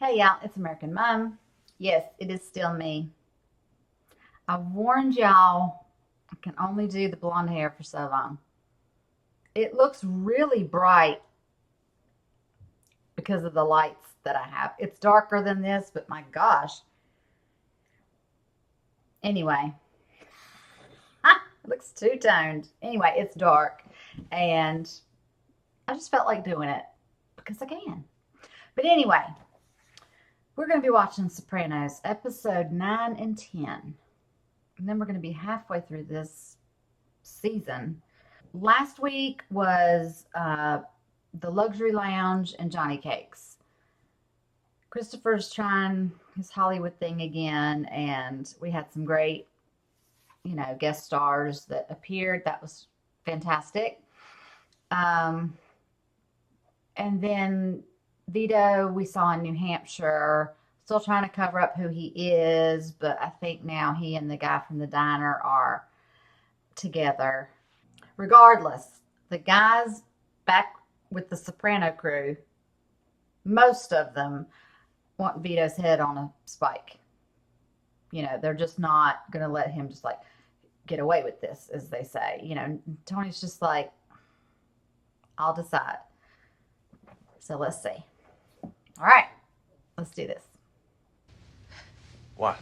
Hey y'all, it's American Mom. Yes, it is still me. I warned y'all I can only do the blonde hair for so long. It looks really bright because of the lights that I have. It's darker than this, but my gosh. Anyway, it looks two-toned. Anyway, it's dark and I just felt like doing it because I can. But anyway, we're going to be watching Sopranos, episode 9 and 10. And then we're going to be halfway through this season. Last week was the luxury lounge and Johnny Cakes. Christopher's trying his Hollywood thing again, and we had some great, guest stars that appeared. That was fantastic. And then Vito, we saw in New Hampshire, still trying to cover up who he is, but I think now he and the guy from the diner are together. Regardless, the guys back with the Soprano crew, most of them want Vito's head on a spike. They're just not going to let him just like get away with this, as they say. Tony's just like, I'll decide. So let's see. All right, let's do this. What?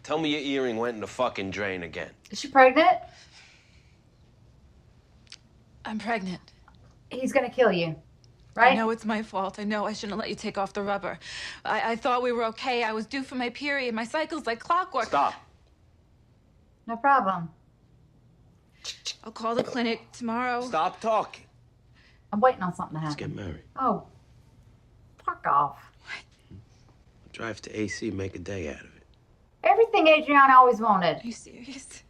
Tell me your earring went in the fucking drain again. Is she pregnant? I'm pregnant. He's going to kill you, right? I know it's my fault. I know I shouldn't let you take off the rubber. I thought we were okay. I was due for my period. My cycle's like clockwork. Stop. No problem. I'll call the clinic tomorrow. Stop talking. I'm waiting on something to happen. Let's get married. Oh, fuck off. Drive to AC, make a day out of it. Everything Adriana always wanted. Are you serious?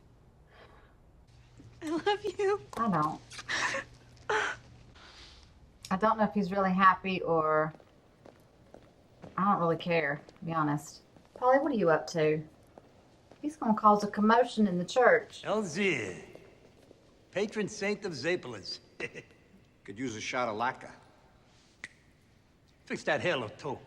I love you. I don't. I don't know if he's really happy or I don't really care, to be honest. Paulie, what are you up to? He's going to cause a commotion in the church. LZ, patron saint of Zapolis. Could use a shot of lacquer. Fix that halo too.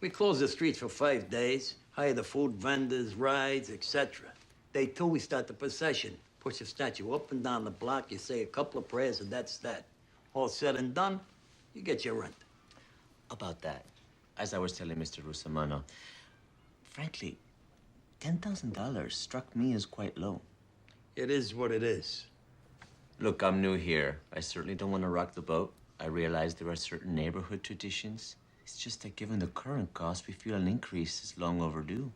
We close the streets for 5 days, hire the food vendors, rides, etc. Day 2, we start the procession. Push the statue up and down the block, you say a couple of prayers, and that's that. All said and done, you get your rent. About that, as I was telling Mr. Russamano, frankly, $10,000 struck me as quite low. It is what it is. Look, I'm new here. I certainly don't want to rock the boat. I realize there are certain neighborhood traditions. It's just that given the current cost, we feel an increase is long overdue.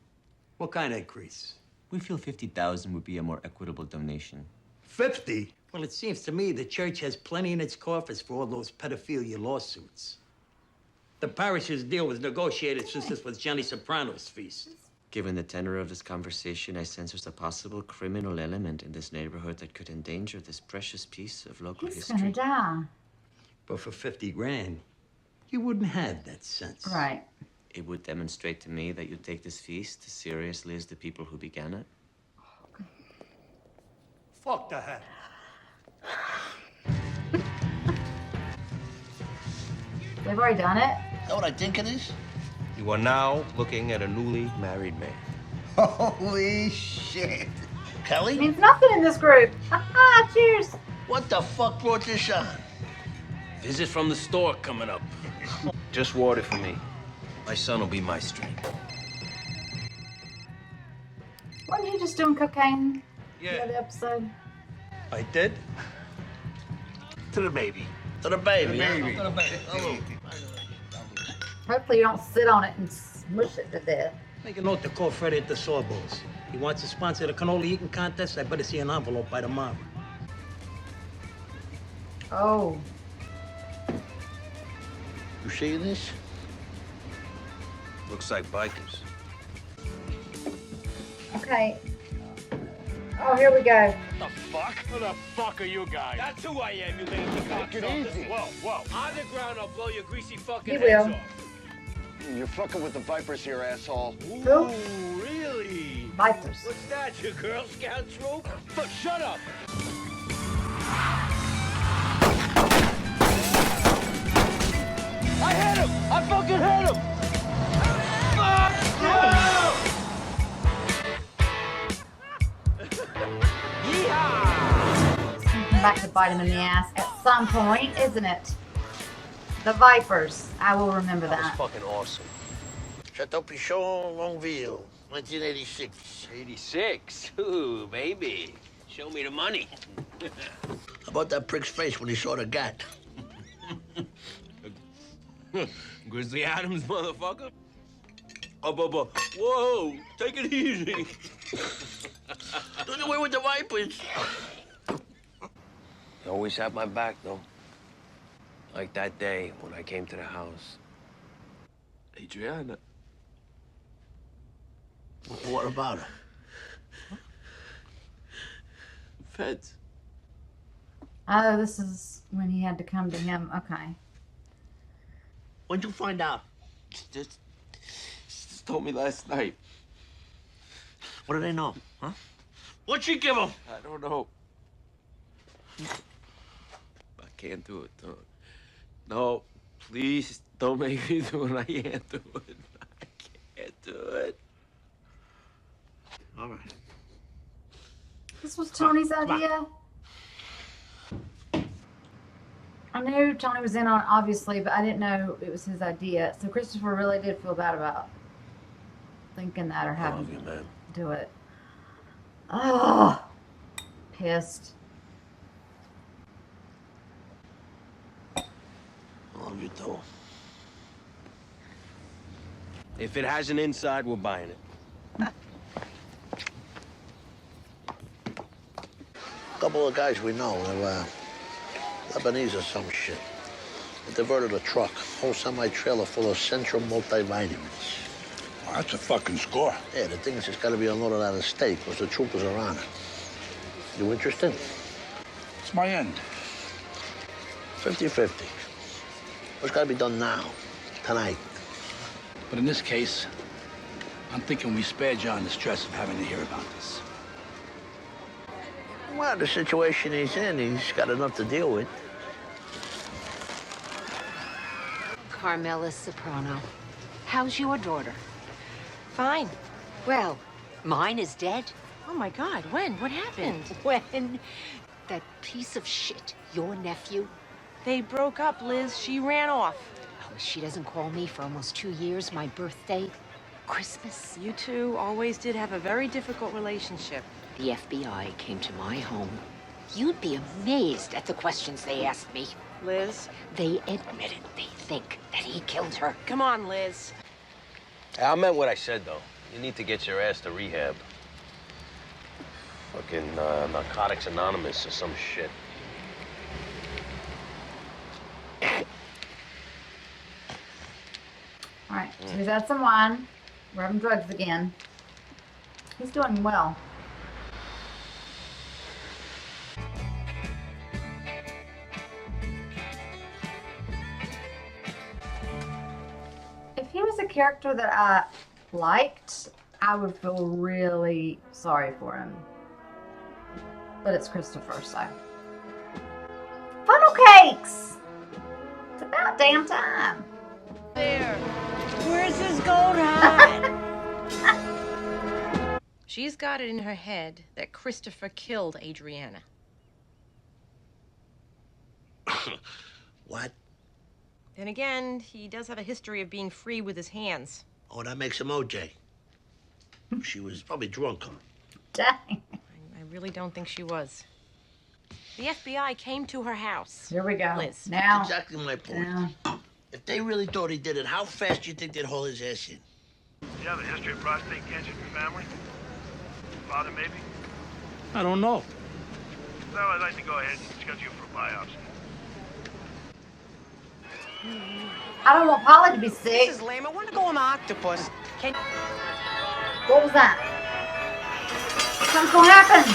What kind of increase? We feel 50,000 would be a more equitable donation. 50? Well, it seems to me the church has plenty in its coffers for all those pedophilia lawsuits. The parish's deal was negotiated since this was Johnny Soprano's feast. Given the tenor of this conversation, I sense there's a possible criminal element in this neighborhood that could endanger this precious piece of local He's history. going to die. But for 50 grand, you wouldn't have that sense. Right. It would demonstrate to me that you take this feast as seriously as the people who began it. Fuck the hat. They've already done it. Know what I think it is? You are now looking at a newly married man. Holy shit. Kelly? Means nothing in this group. Cheers. What the fuck brought this on? Visit from the store coming up. Just water for me. My son will be my strength. Wasn't he just doing cocaine the Yeah. other episode? I did? To the baby. To the baby. Hopefully you don't sit on it and smush it to death. Make a note to call Freddie at the Sawbones. He wants to sponsor the cannoli eating contest. I better see an envelope by tomorrow. Oh. You see this? Looks like bikers. Okay. Oh, here we go. The fuck? Who the fuck are you guys? That's who I am, you lazy cocksuckers. Whoa. On the ground, I'll blow your greasy fucking You heads will. off. You're fucking with the Vipers here, asshole. Who? Really? Vipers. What's that, your Girl Scout troop? But shut up! I hit him! I fucking hit him! It's gonna come back to bite him in the ass at some point, isn't it? The Vipers. I will remember That that. was fucking awesome. Chateaubriand, Longueville, 1986. 86. Ooh, baby. Show me the money. How about that prick's face when he saw the gat? Grizzly Adams, motherfucker. Whoa, take it easy. Don't away with the Vipers. You always had my back, though. Like that day when I came to the house. Adriana. What about her? Feds. Oh, this is when he had to come to him. Okay. When'd you find out? Just told me last night. What do they know, huh? What'd she give him? I don't know. I can't do it. No, please don't make me do it. I can't do it. I can't do it. All right. This was Tony's idea. I knew Tony was in on it, obviously, but I didn't know it was his idea. So Christopher really did feel bad about thinking that or I having love you, man. to do it. Oh, pissed. I love you too. If it has an inside, we're buying it. A couple of guys we know, they're Lebanese or some shit. They diverted a truck, whole semi-trailer full of Central multivitamins. Well, that's a fucking score. Yeah, the thing is it's got to be unloaded out of state because the troopers are on it. You interested? It's my end. 50-50. What's got to be done now, tonight? But in this case, I'm thinking we spare John the stress of having to hear about this. Well, the situation he's in, he's got enough to deal with. Carmela Soprano. How's your daughter? Fine. Well, mine is dead. Oh my God, when? What happened? When that piece of shit, your nephew, They broke up, Liz. She ran off. oh, she doesn't call me for almost 2 years, my birthday, Christmas. You two always did have a very difficult relationship. The FBI came to my home. You'd be amazed at the questions they asked me. Liz? They admitted they think that he killed her. Come on, Liz. Hey, I meant what I said, though. You need to get your ass to rehab. Fucking Narcotics Anonymous or some shit. All right, so he's had some wine. We're having drugs again. He's doing well. If he was a character that I liked, I would feel really sorry for him. But it's Christopher, so. Funnel cakes! It's about damn time. There. Where's this gold hide? She's got it in her head that Christopher killed Adriana. What? Then again, he does have a history of being free with his hands. Oh, that makes him OJ. She was probably drunk. Dang. I really don't think she was. The FBI came to her house. Here we go. Liz. Now. Exactly my point. Now. If they really thought he did it, how fast do you think they'd haul his ass in? You have a history of prostate cancer in your family? Father, maybe? I don't know. So I'd like to go ahead and schedule you for a biopsy. I don't want Paulie to be sick. This is lame. I want to go on the octopus. Can What was that? Something's gonna happen.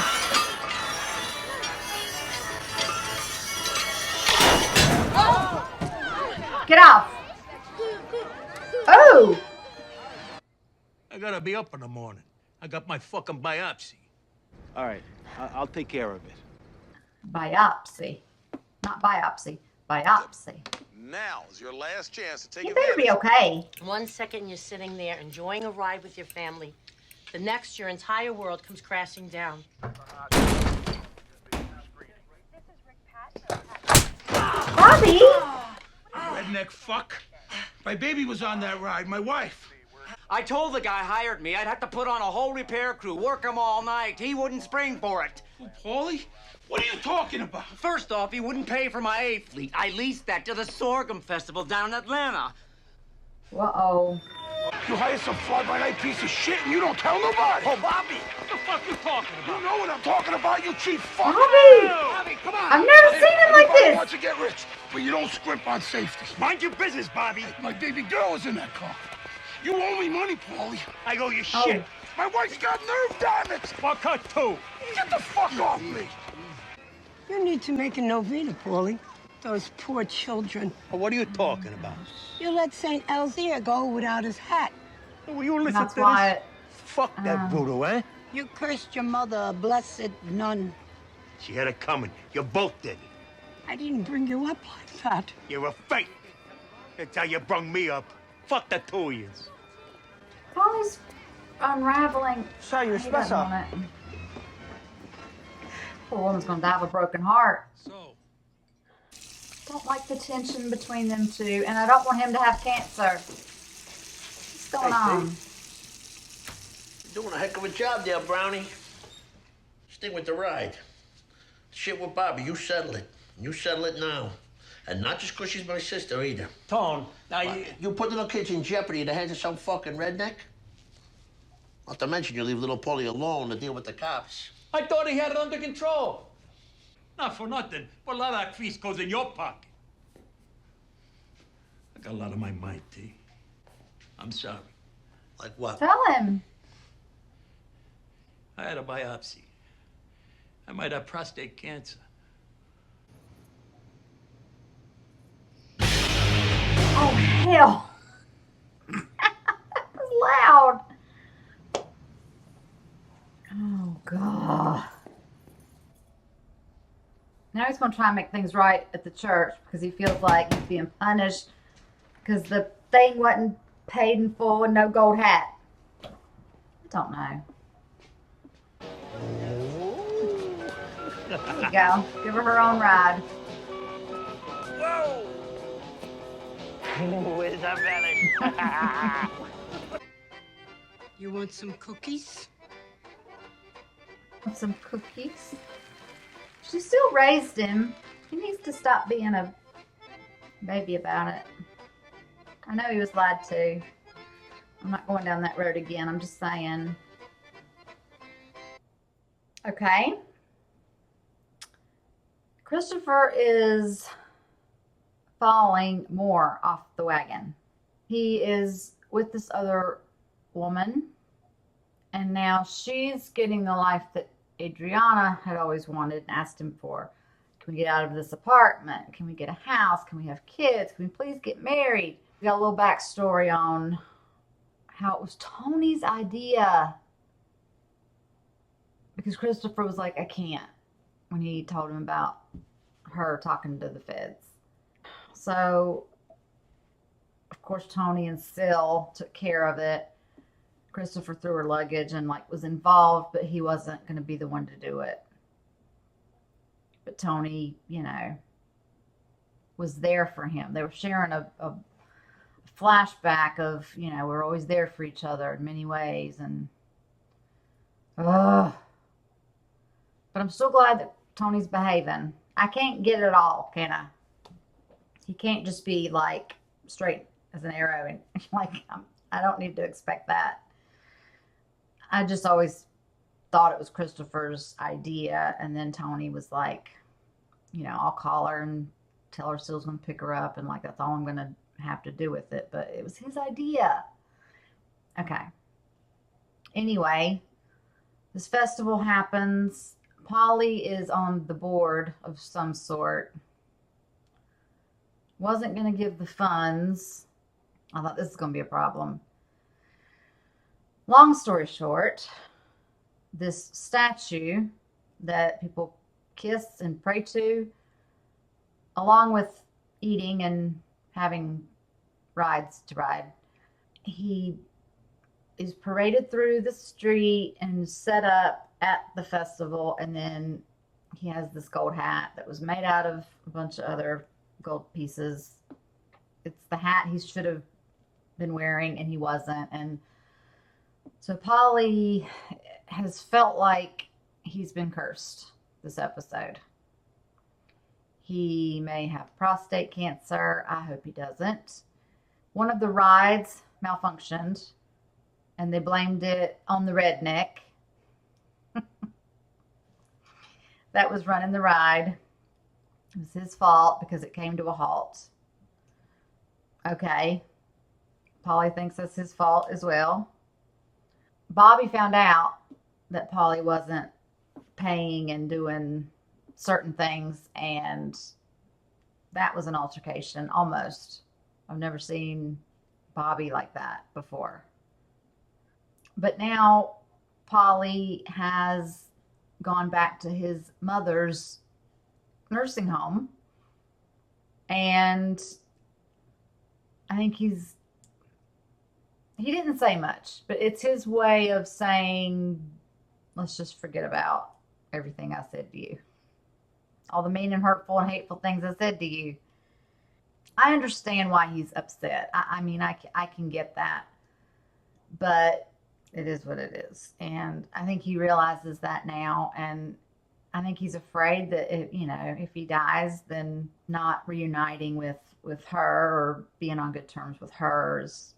Get off. Oh. I gotta be up in the morning. I got my fucking biopsy. All right, I'll take care of it. Biopsy. Not biopsy. Biopsy. Now is your last chance to take You better be okay. 1 second you're sitting there enjoying a ride with your family. The next, your entire world comes crashing down. Bobby! Redneck fuck. My baby was on that ride, my wife. I told the guy hired me I'd have to put on a whole repair crew, work him all night. He wouldn't spring for it. Oh, Paulie? What are you talking about? First off, he wouldn't pay for my A fleet. I leased that to the Sorghum Festival down in Atlanta. Uh-oh. You hire some fly-by-night piece of shit and you don't tell nobody. Oh, Bobby! What the fuck you talking about? You know what I'm talking about, you cheap fuck. Bobby! Bobby, come on! I've never seen him like Everybody this. wants to get rich, but you don't scrimp on safety. Mind your business, Bobby. My baby girl was in that car. You owe me money, Paulie. I owe you Oh. shit. My wife's got nerve damage. Well, cut two. Get the fuck off me. You need to make a novena, Paulie. Those poor children. What are you talking about? You let St. Elzea go without his hat. Will you listen That's to why this? Fuck that voodoo, eh? You cursed your mother, a blessed nun. She had it coming. You both did. I didn't bring you up like that. You're a fake. That's how you brung me up. Fuck the two of yous. Paulie's unraveling. So you're He doesn't want it. Poor woman's gonna die of a broken heart. So, Don't like the tension between them two, and I don't want him to have cancer. What's going on? You're doing a heck of a job there, Brownie. Stick with the ride. Shit with Bobby, you settle it. You settle it now. And not just 'cause she's my sister either. Tone, now You put little kids in jeopardy in the hands of some fucking redneck? Not to mention you leave little Paulie alone to deal with the cops. I thought he had it under control. Not for nothing, but a lot of that feast goes in your pocket. I got a lot on my mind, T. I'm sorry. Like what? Tell him. I had a biopsy. I might have prostate cancer. Oh, hell. That was loud. Oh, God. Now he's going to try and make things right at the church because he feels like he's being punished because the thing wasn't paid in full and no gold hat. I don't know. There you go. Give her her own ride. Whoa! Where's that belly? You want some cookies? Some cookies. She still raised him. He needs to stop being a baby about it. I know he was lied to. I'm not going down that road again. I'm just saying. Okay. Christopher is falling more off the wagon. He is with this other woman, and now she's getting the life that Adriana had always wanted and asked him for. Can we get out of this apartment? Can we get a house? Can we have kids? Can we please get married? We got a little backstory on how it was Tony's idea. Because Christopher was like, I can't, when he told him about her talking to the feds. So, of course, Tony and Syl took care of it. Christopher threw her luggage and was involved, but he wasn't going to be the one to do it. But Tony, was there for him. They were sharing a flashback of, we're always there for each other in many ways. And, but I'm so glad that Tony's behaving. I can't get it all, can I? He can't just be straight as an arrow and I don't need to expect that. I just always thought it was Christopher's idea, and then Tony was like, I'll call her and tell her Syl's going to pick her up, and that's all I'm going to have to do with it. But it was his idea. Okay. Anyway, this festival happens. Paulie is on the board of some sort. Wasn't going to give the funds. I thought this is going to be a problem. Long story short, this statue that people kiss and pray to, along with eating and having rides to ride. He is paraded through the street and set up at the festival, and then he has this gold hat that was made out of a bunch of other gold pieces. It's the hat he should have been wearing, and he wasn't. And so Paulie has felt like he's been cursed this episode. He may have prostate cancer. I hope he doesn't. One of the rides malfunctioned, and they blamed it on the redneck that was running the ride. It was his fault because it came to a halt. Okay. Paulie thinks that's his fault as well. Bobby found out that Paulie wasn't paying and doing certain things, and that was an altercation, almost. I've never seen Bobby like that before. But now Paulie has gone back to his mother's nursing home, and I think he didn't say much, but it's his way of saying, let's just forget about everything I said to you. All the mean and hurtful and hateful things I said to you. I understand why he's upset. I mean, I can get that. But it is what it is. And I think he realizes that now. And I think he's afraid that, if he dies, then not reuniting with her or being on good terms with hers,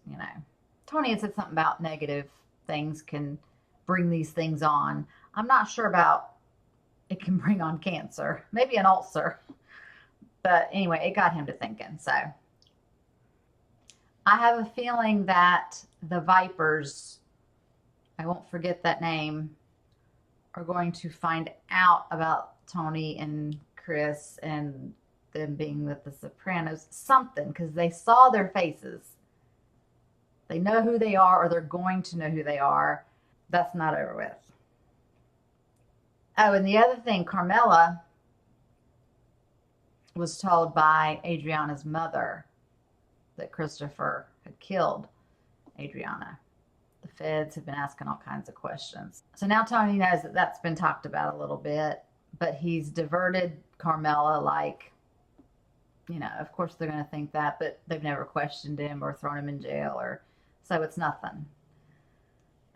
Tony had said something about negative things can bring these things on. I'm not sure about it can bring on cancer, maybe an ulcer. But anyway, it got him to thinking. So I have a feeling that the Vipers, I won't forget that name, are going to find out about Tony and Chris and them being with the Sopranos, something, because they saw their faces. They know who they are, or they're going to know who they are. That's not over with. Oh, and the other thing, Carmela was told by Adriana's mother that Christopher had killed Adriana. The feds have been asking all kinds of questions. So now Tony knows that that's been talked about a little bit, but he's diverted Carmela like, of course they're going to think that, but they've never questioned him or thrown him in jail, or so it's nothing.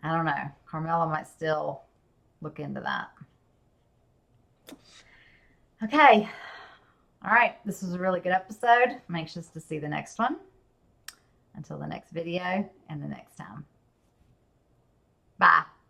I don't know. Carmela might still look into that. Okay. All right. This was a really good episode. I'm anxious to see the next one. Until the next video and the next time. Bye.